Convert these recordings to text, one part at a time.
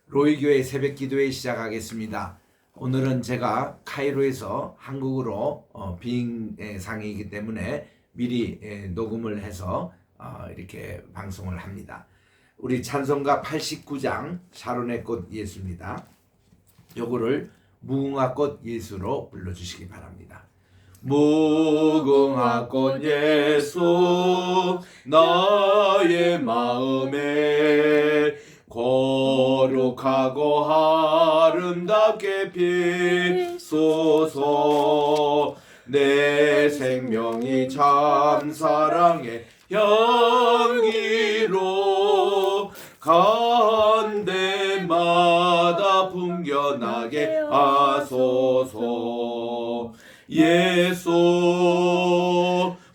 로이교회 새벽기도회 시작하겠습니다. 오늘은 제가 카이로에서 한국으로 비행상이기 때문에 미리 녹음을 해서 이렇게 방송을 합니다. 우리 찬송가 89장 샤론의 꽃 예수입니다. 요거를 무궁화 꽃 예수로 불러주시기 바랍니다. 무궁화 꽃 예수 나의 마음에 거룩하고 아름답게 피소서. 내 생명이 참 사랑의 향기로 간 데마다 풍겨나게 하소서. 예수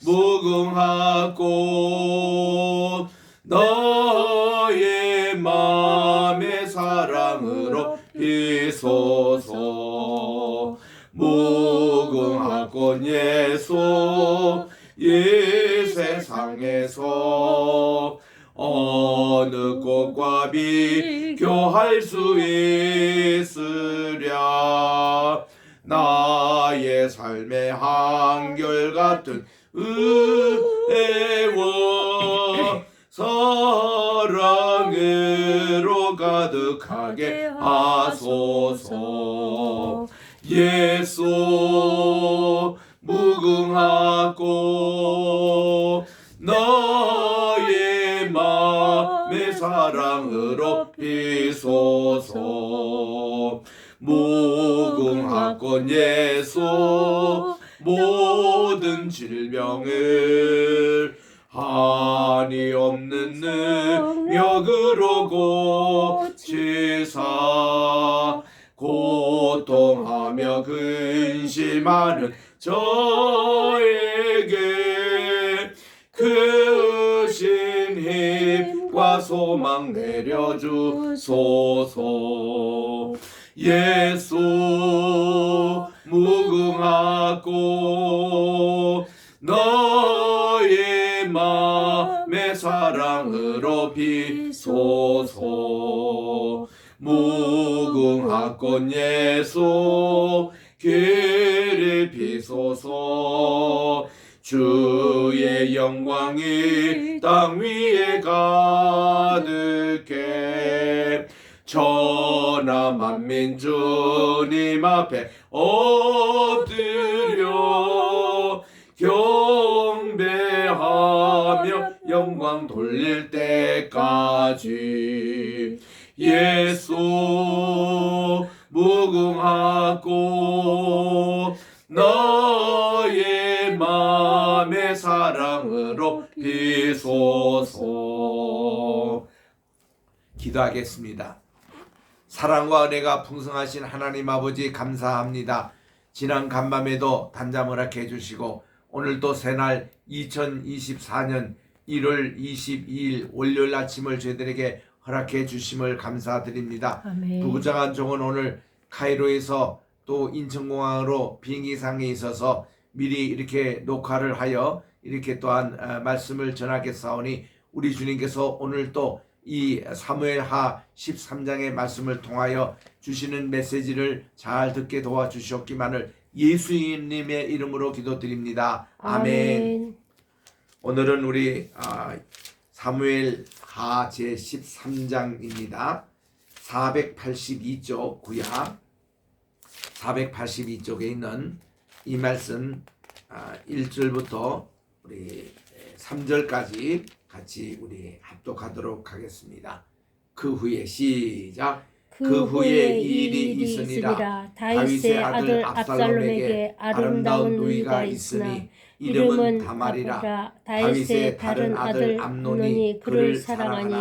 무궁화 꽃 너의 맘의 사랑으로 피소서. 무궁화 꽃 예수 이 세상에서 어느 꽃과 비교할 수 있으랴. 나의 삶의 한결같은 은혜와 사랑으로 가득하게 하소서. 예수 무궁화 꽃 너의 맘의 사랑으로 피소서. 무궁화 꽃 예수 모든 질병을 한이 없는 능력으로 고치사 고통하며 근심하는 저에게 크신 힘과 소망 내려주소서. 예수 무궁화 꽃 너의 맘의 사랑으로 피소서. 무궁화 꽃 예수 길이 피소서. 주의 영광이 땅 위에 가득해 천하 만민 주님 앞에 엎드려 경배하며 영광 돌릴 때까지. 예수 무궁화 꽃 너의 맘의 사랑으로 피소서. 기도하겠습니다. 사랑과 은혜가 풍성하신 하나님 아버지 감사합니다. 지난 간밤에도 단잠 허락해 주시고 오늘도 새날 2024년 1월 22일 월요일 아침을 저희들에게 허락해 주심을 감사드립니다. 아멘. 부부장한 종은 오늘 카이로에서 또 인천공항으로 비행기상에 있어서 미리 이렇게 녹화를 하여 이렇게 또한 말씀을 전하겠사오니 우리 주님께서 오늘 또 이 사무엘하 13장의 말씀을 통하여 주시는 메시지를 잘 듣게 도와주시옵기만을 예수님의 이름으로 기도드립니다. 아멘. 오늘은 우리 사무엘하 제13장입니다. 482쪽 구약 482쪽에 있는 이 말씀 1절부터 우리 3절까지 같이 우리 합독하도록 하겠습니다. 그 후에 시작. 그 후에 이 일이 있으니라. 다윗의 아들 압살롬에게 아름다운 누이가 있으니 이름은 다말이라. 다윗의 다른 아들 암논이 그를 사랑하니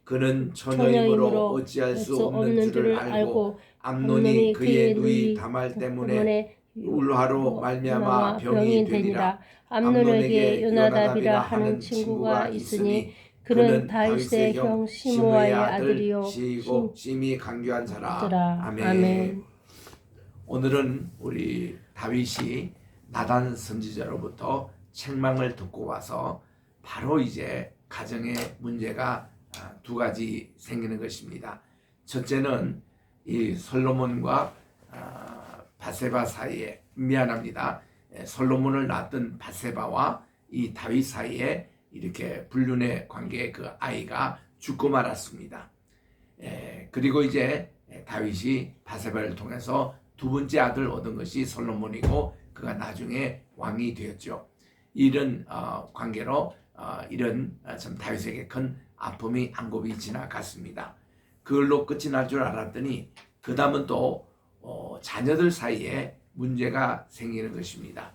그는 처녀이므로 어찌할 수 없는 줄을 알고 암논이 그의 누이 다말 때문에 울화로 말미암아 병이 되니라. 암논에게 요나답이라 하는 친구가 있으니 그는 다윗의 형 시므아의 아들이요 시고 심히 강교한 자라. 아멘. 오늘은 우리 다윗이 나단 선지자로부터 책망을 듣고 와서 바로 이제 가정에 문제가 두 가지 생기는 것입니다. 첫째는 이 솔로몬과 바세바 사이에, 미안합니다, 솔로몬을 낳았던 바세바와 이 다윗 사이에 이렇게 불륜의 관계의 그 아이가 죽고 말았습니다. 그리고 이제 다윗이 바세바를 통해서 두 번째 아들 얻은 것이 솔로몬이고 그가 나중에 왕이 되었죠. 이런 관계로 이런 참 다윗에게 큰 아픔이 안곱이 지나갔습니다. 그걸로 끝이 날 줄 알았더니 그 다음은 또 자녀들 사이에 문제가 생기는 것입니다.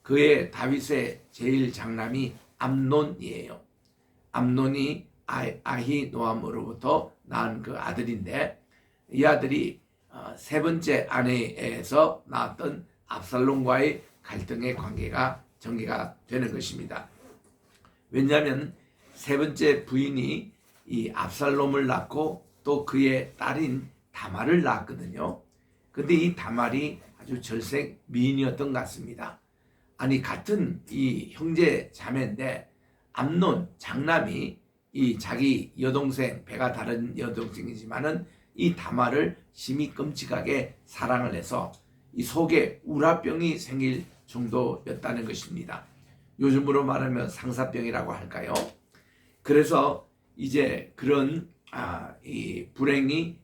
그의 다윗의 제일 장남이 암논이에요. 암논이 아히노암으로부터 낳은 그 아들인데 이 아들이 세 번째 아내에서 낳았던 압살롬과의 갈등의 관계가 전개가 되는 것입니다. 왜냐하면 세 번째 부인이 이 압살롬을 낳고 또 그의 딸인 다말을 낳았거든요. 근데 이 다말이 아주 절색 미인이었던 것 같습니다. 아니 같은 이 형제 자매인데 암논 장남이 이 자기 여동생, 배가 다른 여동생이지만은 이 다말을 심히 끔찍하게 사랑을 해서 이 속에 우라병이 생길 정도였다는 것입니다. 요즘으로 말하면 상사병이라고 할까요? 그래서 이제 그런 이 불행이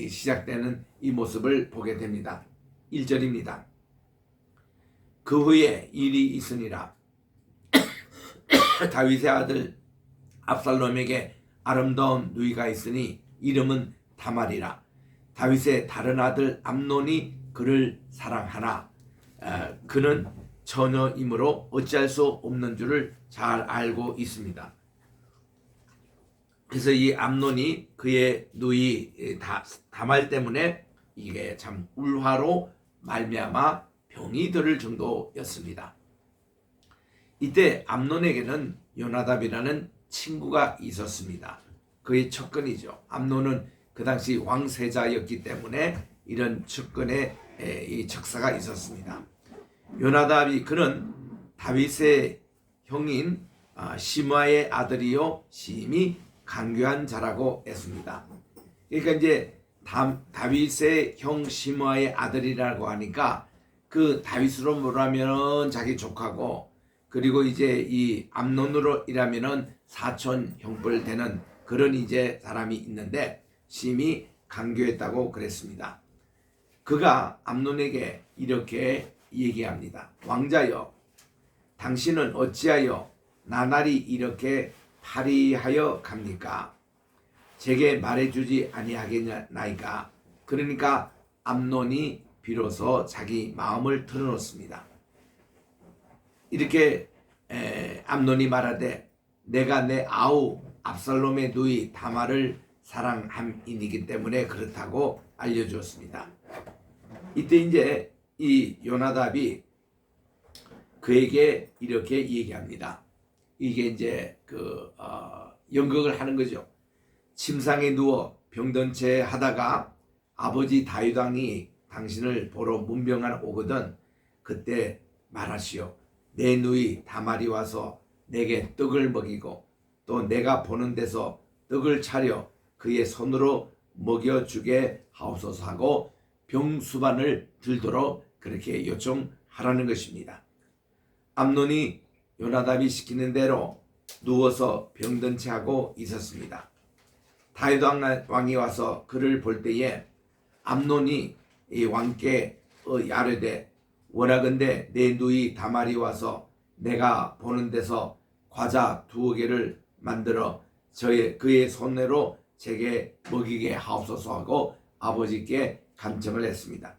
시작되는 이 모습을 보게 됩니다. 1절입니다. 그 후에 일이 있으니라. 다윗의 아들 압살롬에게 아름다운 누이가 있으니 이름은 다말이라. 다윗의 다른 아들 암논이 그를 사랑하나 그는 처녀이므로 어찌할 수 없는 줄을 잘 알고 있습니다. 그래서 이 암논이 그의 누이 다말 때문에 이게 참 울화로 말미암아 병이 들을 정도였습니다. 이때 암논에게는 요나답이라는 친구가 있었습니다. 그의 척근이죠. 암논은 그 당시 왕세자였기 때문에 이런 척근의 이 척사가 있었습니다. 요나답이 그는 다윗의 형인 시므아의 아들이요 심히 간교한 자라고 했습니다. 그러니까 이제 다윗의 형 시므아의 아들이라고 하니까 그 다윗으로 말하면 자기 조카고 그리고 이제 이 암논으로 일하면은 사촌 형벌 되는 그런 이제 사람이 있는데 심히 간교했다고 그랬습니다. 그가 암논에게 이렇게 얘기합니다. 왕자여, 당신은 어찌하여 나날이 이렇게 파리하여 갑니까? 제게 말해주지 아니하겠나이까? 그러니까 암논이 비로소 자기 마음을 털어놓습니다. 이렇게 암논이 말하되 내가 내 아우 압살롬의 누이 다말을 사랑함이기 때문에 그렇다고 알려주었습니다. 이때 이제 이 요나답이 그에게 이렇게 얘기합니다. 이게 이제 연극을 하는 거죠. 침상에 누워 병든 채 하다가 아버지 다윗 왕이 당신을 보러 문병하러 오거든 그때 말하시오. 내 누이 다말이 와서 내게 떡을 먹이고 또 내가 보는 데서 떡을 차려 그의 손으로 먹여주게 하옵소서 하고 병수반을 들도록 그렇게 요청하라는 것입니다. 암논이 요나답이 시키는 대로 누워서 병든 채 하고 있었습니다. 다윗 왕이 와서 그를 볼 때에 암논이 이 왕께 야르되 원하건대 내 누이 다말이 와서 내가 보는 데서 과자 2개를 만들어 그의 손으로 제게 먹이게 하옵소서 하고 아버지께 간청을 했습니다.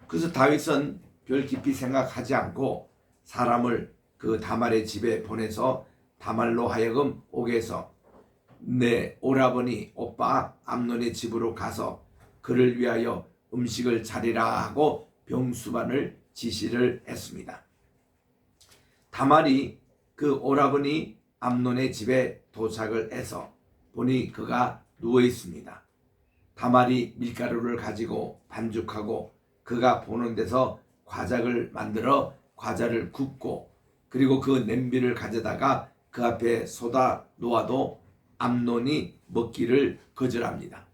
그래서 다윗은 별 깊이 생각하지 않고 사람을 그 다말의 집에 보내서 다말로 하여금 오게 해서 내 오라버니 오빠 암논의 집으로 가서 그를 위하여 음식을 차리라 하고 병수반을 지시를 했습니다. 다말이 그 오라버니 암논의 집에 도착을 해서 보니 그가 누워 있습니다. 다말이 밀가루를 가지고 반죽하고 그가 보는 데서 과자를 만들어 과자를 굽고 그리고 그 냄비를 가져다가 그 앞에 쏟아 놓아도 암논이 먹기를 거절합니다.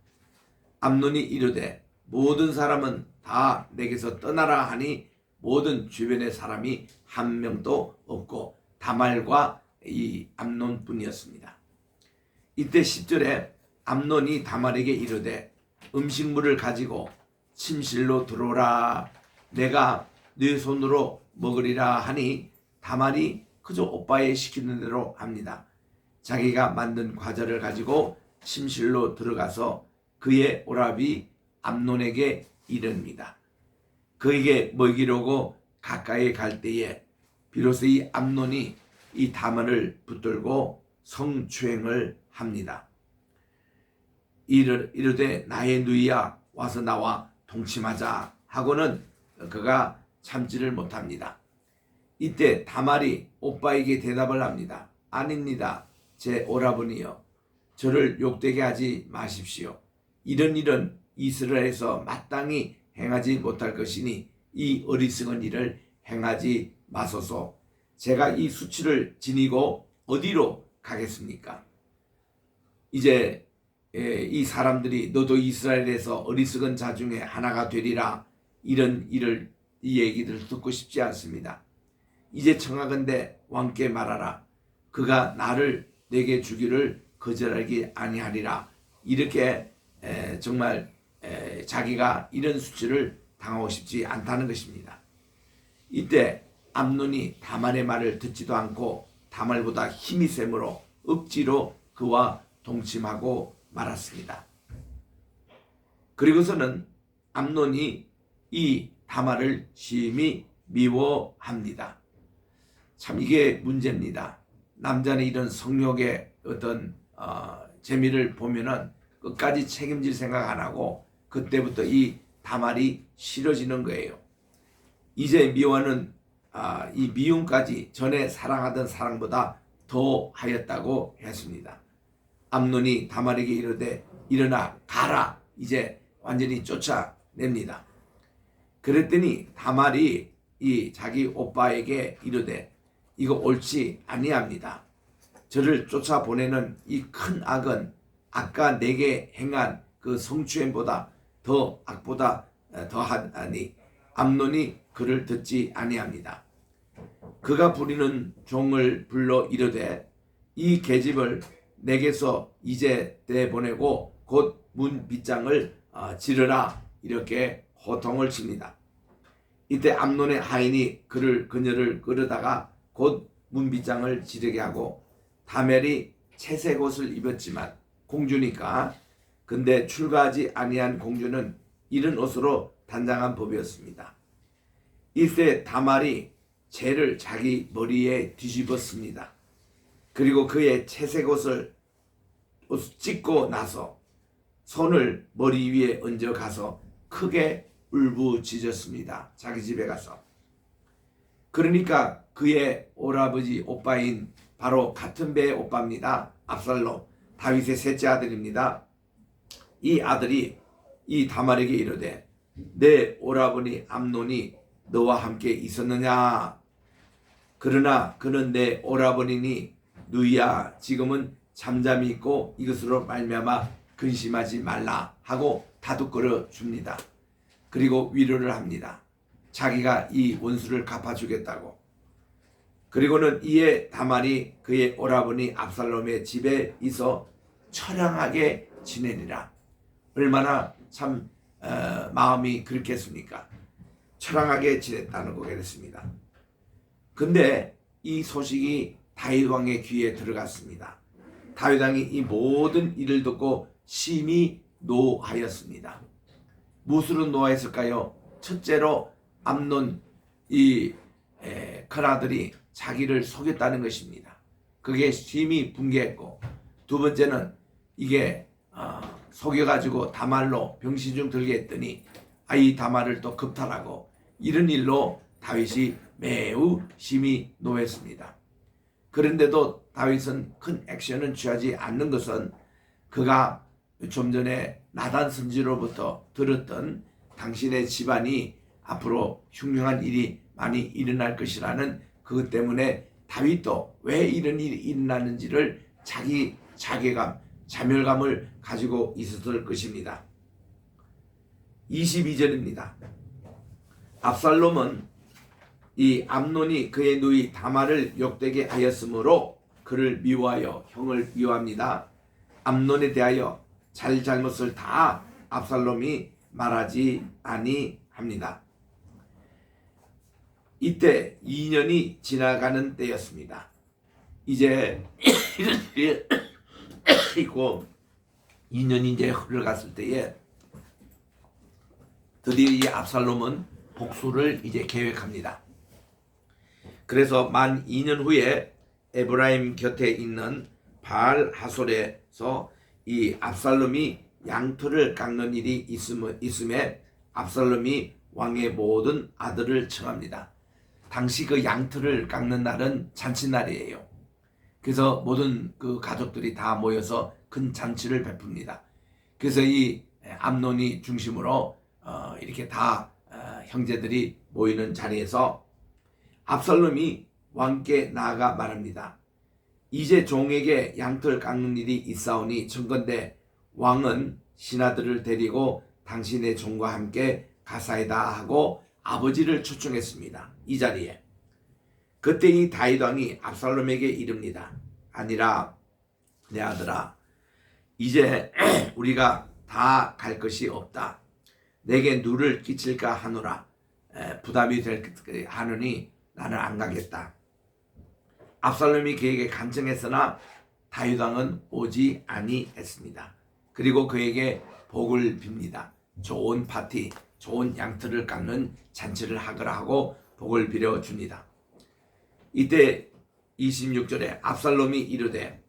암논이 이르되 모든 사람은 다 내게서 떠나라 하니 모든 주변의 사람이 한 명도 없고 다말과 이 암논뿐이었습니다. 이때 10절에 암논이 다말에게 이르되 음식물을 가지고 침실로 들어오라 내가 네 손으로 먹으리라 하니 다말이 그저 오빠의 시키는 대로 합니다. 자기가 만든 과자를 가지고 침실로 들어가서 그의 오라비 암논에게 이릅니다. 그에게 먹이려고 가까이 갈 때에 비로소 이 암논이 이 다말을 붙들고 성추행을 합니다. 이르되 나의 누이야 와서 나와 동침하자 하고는 그가 참지를 못합니다. 이때 다말이 오빠에게 대답을 합니다. 아닙니다. 제 오라버니여 저를 욕되게 하지 마십시오. 이런 일은 이스라엘에서 마땅히 행하지 못할 것이니 이 어리석은 일을 행하지 마소서. 제가 이 수치를 지니고 어디로 가겠습니까? 이제 이 사람들이 너도 이스라엘에서 어리석은 자 중에 하나가 되리라 이런 일을 이 얘기를 듣고 싶지 않습니다. 이제 청하건대 왕께 말하라. 그가 나를 내게 주기를 거절하기 아니하리라. 이렇게 정말 자기가 이런 수치를 당하고 싶지 않다는 것입니다. 이때 암논이 다말의 말을 듣지도 않고 다말보다 힘이 세므로 억지로 그와 동침하고 말았습니다. 그리고서는 암논이 이 다말을 심히 미워합니다. 참 이게 문제입니다. 남자는 이런 성욕의 어떤 재미를 보면은 끝까지 책임질 생각 안 하고 그때부터 이 다말이 싫어지는 거예요. 이제 미워는 이 미움까지 전에 사랑하던 사랑보다 더 하였다고 했습니다. 암논이 다말에게 이르되 일어나 가라. 이제 완전히 쫓아냅니다. 그랬더니 다말이 이 자기 오빠에게 이르되 이거 옳지 아니합니다. 저를 쫓아보내는 이 큰 악은 아까 내게 행한 그 성추행보다 더 악보다 더하니 암논이 그를 듣지 아니합니다. 그가 부리는 종을 불러 이르되 이 계집을 내게서 이제 내보내고 곧 문 빗장을 지르라 이렇게 호통을 칩니다. 이때 암논의 하인이 그녀를 끌어다가 곧 문빗장을 지르게 하고 다멜이 채색 옷을 입었지만 공주니까 근데 출가하지 아니한 공주는 이른 옷으로 단장한 법이었습니다. 이때 다말이 재를 자기 머리에 뒤집었습니다. 그리고 그의 채색 옷을 찢고 나서 손을 머리 위에 얹어 가서 크게 울부짖었습니다. 자기 집에 가서. 그러니까 그의 오라버지 오빠인 바로 같은 배의 오빠입니다. 압살롬, 다윗의 셋째 아들입니다. 이 아들이 이 다말에게 이르되 내 오라버니 암논이 너와 함께 있었느냐? 그러나 그는 내 오라버니니 누이야 지금은 잠잠히 있고 이것으로 말미암아 근심하지 말라 하고 다독거려 줍니다. 그리고 위로를 합니다. 자기가 이 원수를 갚아주겠다고. 그리고는 이에 다말이 그의 오라버니 압살롬의 집에 있어 처량하게 지내리라. 얼마나 참 마음이 그렇겠습니까? 처량하게 지냈다는 거겠습니다. 근데 이 소식이 다윗 왕의 귀에 들어갔습니다. 다윗 왕이 이 모든 일을 듣고 심히 노하였습니다. 무엇으로 노하였을까요? 첫째로 암논 큰아들이 자기를 속였다는 것입니다. 그게 심히 분개했고, 두 번째는 이게 속여가지고 다말로 병시중 들게 했더니 이 다말을 또 겁탈하고 이런 일로 다윗이 매우 심히 노했습니다. 그런데도 다윗은 큰 액션은 취하지 않는 것은 그가 좀 전에 나단 선지로부터 들었던 당신의 집안이 앞으로 흉흉한 일이 많이 일어날 것이라는 그것 때문에 다윗도 왜 이런 일이 일어나는지를 자기 자괴감, 자멸감을 가지고 있었을 것입니다. 22절입니다. 압살롬은 이 암논이 그의 누이 다말을 욕되게 하였으므로 그를 미워하여 형을 미워합니다. 암논에 대하여 잘못을 다 압살롬이 말하지 아니합니다. 이때 2년이 지나가는 때였습니다. 이제 있고 2년이 이제 흘러갔을 때에 드디어 이 압살롬은 복수를 이제 계획합니다. 그래서 만 2년 후에 에브라임 곁에 있는 바알 하솔에서 이 압살롬이 양털을 깎는 일이 있음에 압살롬이 왕의 모든 아들을 청합니다. 당시 그 양털을 깎는 날은 잔치날이에요. 그래서 모든 그 가족들이 다 모여서 큰 잔치를 베풉니다. 그래서 이 암논이 중심으로 이렇게 다 형제들이 모이는 자리에서 압살롬이 왕께 나아가 말합니다. 이제 종에게 양털 깎는 일이 있사오니 청건대 왕은 신하들을 데리고 당신의 종과 함께 가사이다 하고 아버지를 초청했습니다. 이 자리에 그때 이 다윗 왕이 압살롬에게 이릅니다. 아니라 내 아들아, 이제 우리가 다 갈 것이 없다. 내게 누를 끼칠까 하노라. 부담이 하느니 나는 안 가겠다. 압살롬이 그에게 간청했으나 다윗 왕은 오지 아니했습니다. 그리고 그에게 복을 빕니다. 좋은 파티, 좋은 양털을 깎는 잔치를 하거라 하고 복을 빌어줍니다. 이때 26절에 압살롬이 이르되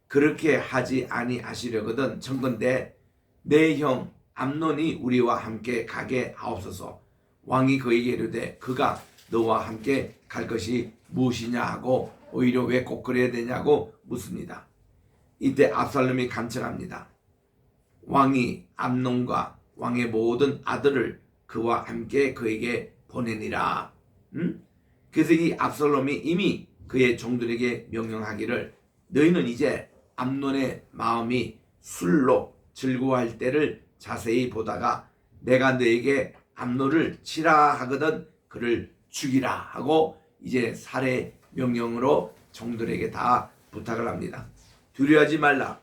그렇게 하지 아니하시려거든 청건대 내 형 암논이 우리와 함께 가게 하옵소서. 왕이 그에게 이르되 그가 너와 함께 갈 것이 무엇이냐 하고 오히려 왜 꼭 그래야 되냐고 묻습니다. 이때 압살롬이 간청합니다. 왕이 암논과 왕의 모든 아들을 그와 함께 그에게 보내니라. 그래서 이 압살롬이 이미 그의 종들에게 명령하기를 너희는 이제 암논의 마음이 술로 즐거워할 때를 자세히 보다가 내가 너에게 암논을 치라 하거든 그를 죽이라 하고 이제 살해 명령으로 종들에게 다 부탁을 합니다. 두려워하지 말라.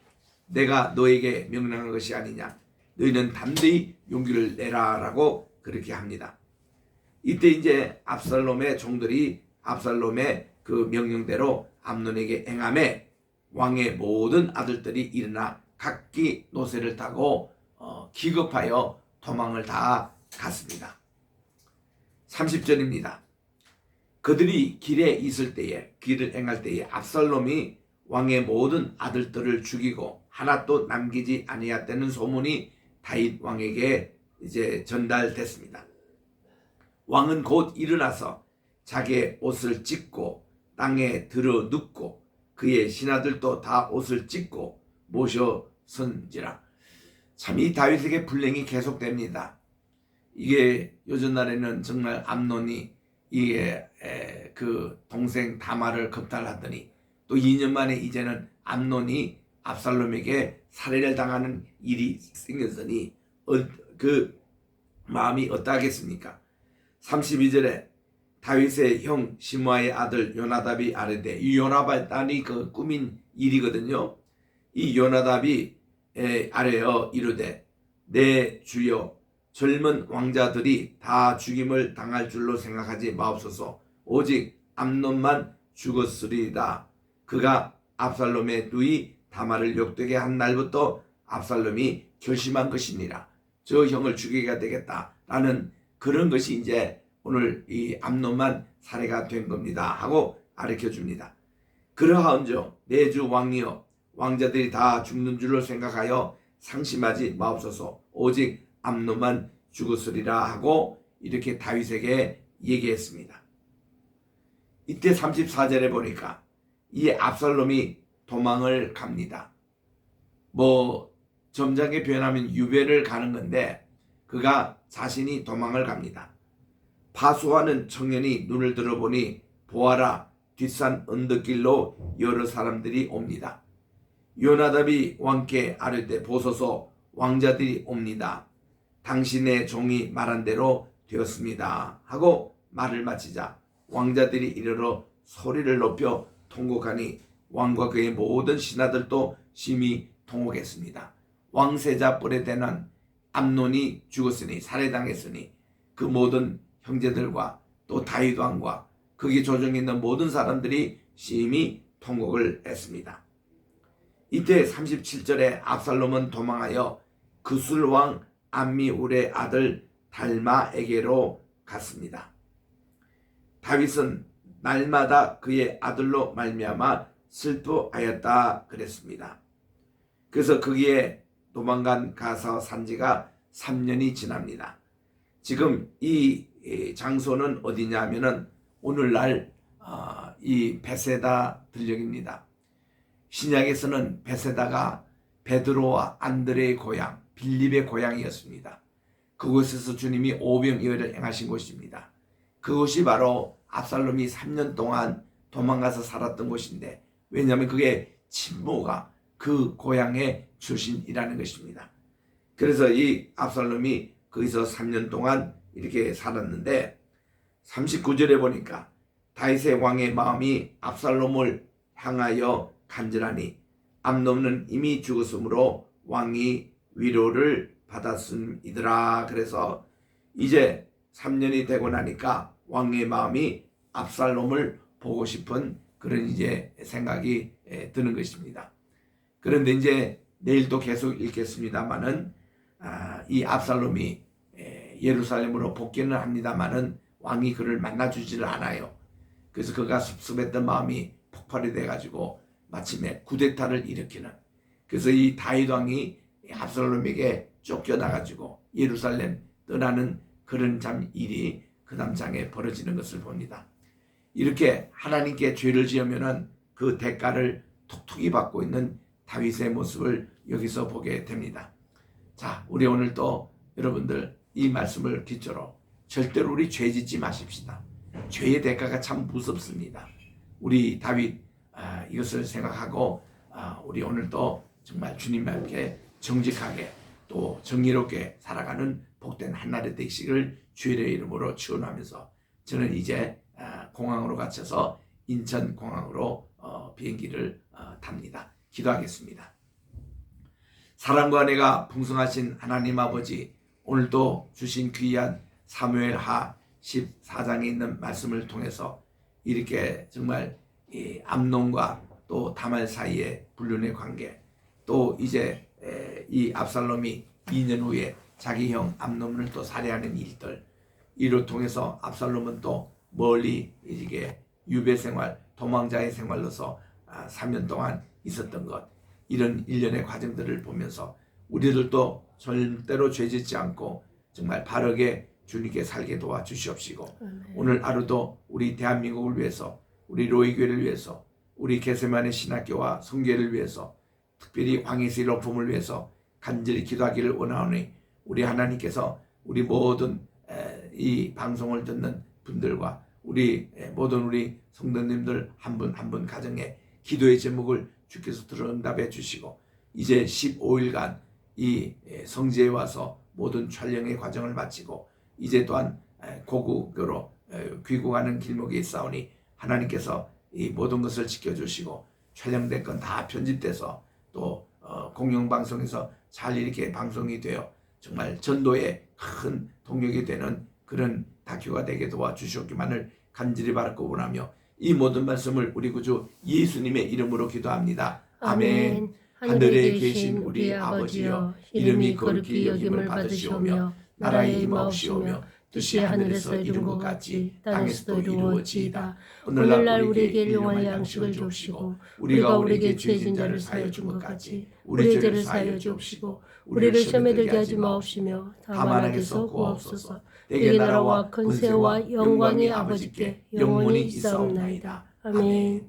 내가 너에게 명령한 것이 아니냐. 너희는 담대히 용기를 내라 라고 그렇게 합니다. 이때 이제 압살롬의 종들이 압살롬의 그 명령대로 암논에게 행함에 왕의 모든 아들들이 일어나 각기 노새를 타고 기겁하여 도망을 다 갔습니다. 30절입니다. 그들이 길에 있을 때에 길을 행할 때에 압살롬이 왕의 모든 아들들을 죽이고 하나도 남기지 아니하다는 소문이 다윗 왕에게 이제 전달됐습니다. 왕은 곧 일어나서 자기의 옷을 찢고 땅에 들어 눕고 그의 신하들도 다 옷을 찢고 모셔선지라. 참 이 다윗에게 불행이 계속됩니다. 이게 요즘 날에는 정말 암논이 이게 그 동생 다말을 겁탈하더니 또 2년 만에 이제는 암논이 압살롬에게 살해를 당하는 일이 생겼으니 그 마음이 어떠하겠습니까? 32절에 다윗의 형 시므아의 아들 요나답이 아뢰되 이 요나답이 그 꾸민 일이거든요. 이 요나답이 아뢰어 이르되 내 주여 젊은 왕자들이 다 죽임을 당할 줄로 생각하지 마옵소서. 오직 암논만 죽었으리다. 그가 압살롬의 누이 다말을 욕되게 한 날부터 압살롬이 결심한 것이니라. 저 형을 죽이게 되겠다라는 그런 것이 이제 오늘 이 암논만 살해가 된 겁니다 하고 가르쳐 줍니다. 그러하온즉 내 주 왕이여 왕자들이 다 죽는 줄로 생각하여 상심하지 마옵소서. 오직 암논만 죽었으리라 하고 이렇게 다윗에게 얘기했습니다. 이때 34절에 보니까 이 압살롬이 도망을 갑니다. 점잖게 표현하면 유배를 가는 건데 그가 자신이 도망을 갑니다. 파수하는 청년이 눈을 들어보니 보아라 뒷산 언덕길로 여러 사람들이 옵니다. 요나답이 왕께 아뢰되 보소서 왕자들이 옵니다. 당신의 종이 말한 대로 되었습니다 하고 말을 마치자 왕자들이 이르러 소리를 높여 통곡하니 왕과 그의 모든 신하들도 심히 통곡했습니다. 왕세자 뿔에 대난 암논이 죽었으니, 살해당했으니 그 모든 형제들과 또 다윗 왕과 거기 조정에 있는 모든 사람들이 심히 통곡을 했습니다. 이때 37절에 압살롬은 도망하여 그술 왕 암미울의 아들 달마에게로 갔습니다. 다윗은 날마다 그의 아들로 말미암아 슬퍼하였다 그랬습니다. 그래서 거기에 도망간 가서 산 지가 3년이 지납니다. 지금 이 장소는 어디냐 하면은 오늘날 이 베세다 들녘입니다. 신약에서는 베세다가 베드로와 안드레의 고향, 빌립의 고향이었습니다. 그곳에서 주님이 오병이어를 행하신 곳입니다. 그곳이 바로 압살롬이 3년 동안 도망가서 살았던 곳인데, 왜냐하면 그게 친모가 그 고향의 출신이라는 것입니다. 그래서 이 압살롬이 거기서 3년 동안 이렇게 살았는데 39절에 보니까 다윗의 왕의 마음이 압살롬을 향하여 간절하니 암논은 이미 죽었으므로 왕이 위로를 받았음이더라. 그래서 이제 3년이 되고 나니까 왕의 마음이 압살롬을 보고 싶은 그런 이제 생각이 드는 것입니다. 그런데 이제 내일도 계속 읽겠습니다만은 이 압살롬이 예루살렘으로 복귀는 합니다만은 왕이 그를 만나주지를 않아요. 그래서 그가 섭섭했던 마음이 폭발이 돼가지고 마침내 쿠데타를 일으키는, 그래서 이 다윗 왕이 압살롬에게 쫓겨나가지고 예루살렘 떠나는 그런 참 일이 그 담장에 벌어지는 것을 봅니다. 이렇게 하나님께 죄를 지으면은 그 대가를 톡톡히 받고 있는 다윗의 모습을 여기서 보게 됩니다. 자, 우리 오늘 또 여러분들 이 말씀을 기초로 절대로 우리 죄 짓지 마십시다. 죄의 대가가 참 무섭습니다. 우리 다윗 이것을 생각하고 우리 오늘도 정말 주님과 함께 정직하게 또 정의롭게 살아가는 복된 한날이 되시기를 주의 이름으로 축원하면서 저는 이제 공항으로 갇혀서 인천 공항으로 비행기를 탑니다. 기도하겠습니다. 사랑과 은혜가 풍성하신 하나님 아버지, 오늘도 주신 귀한 사무엘하 14장에 있는 말씀을 통해서 이렇게 정말 이 암논과 또 다말 사이의 불륜의 관계, 또 이제 이 압살롬이 2년 후에 자기 형 암논을 또 살해하는 일들, 이를 통해서 압살롬은 또 멀리 이게 유배 생활, 도망자의 생활로서 3년 동안 있었던 것, 이런 일련의 과정들을 보면서 우리들도 절대로 죄짓지 않고 정말 바르게 주님께 살게 도와주시옵시고, 오늘 하루도 우리 대한민국을 위해서, 우리 로이교회를 위해서, 우리 게세마네 신학교와 성교회를 위해서, 특별히 황희수의 높음을 위해서 간절히 기도하기를 원하오니 우리 하나님께서 우리 모든 이 방송을 듣는 분들과 우리 모든 우리 성도님들 한 분 한 분 가정에 기도의 제목을 주께서 들어응답해 주시고, 이제 15일간 이 성지에 와서 모든 촬영의 과정을 마치고 이제 또한 고국으로 귀국하는 길목에 있사오니 하나님께서 이 모든 것을 지켜주시고 촬영된 건 다 편집돼서 또 공영방송에서 잘 이렇게 방송이 되어 정말 전도에 큰 동력이 되는 그런 다큐가 되게 도와주시옵기만을 간절히 바라고 원하며 이 모든 말씀을 우리 구주 예수님의 이름으로 기도합니다. 아멘. 하늘에 계신 우리 아버지여, 이름이 거룩히 여김을 받으시오며 나라의 임하옵시오며 뜻이 하늘에서 이룬 것 같이 땅에서도 이루어지이다. 오늘날 우리에게 일용할 양식을 주옵시고 우리가 우리에게 죄진 자를 사하여 준 것 같이 우리 죄를 사하여 주옵시고 우리를 시험에 들게 하지 마옵시며 다만 악에서 구하옵소서. 대개 나라와 권세와 영광의 아버지께 영원히 있사옵나이다. 아멘.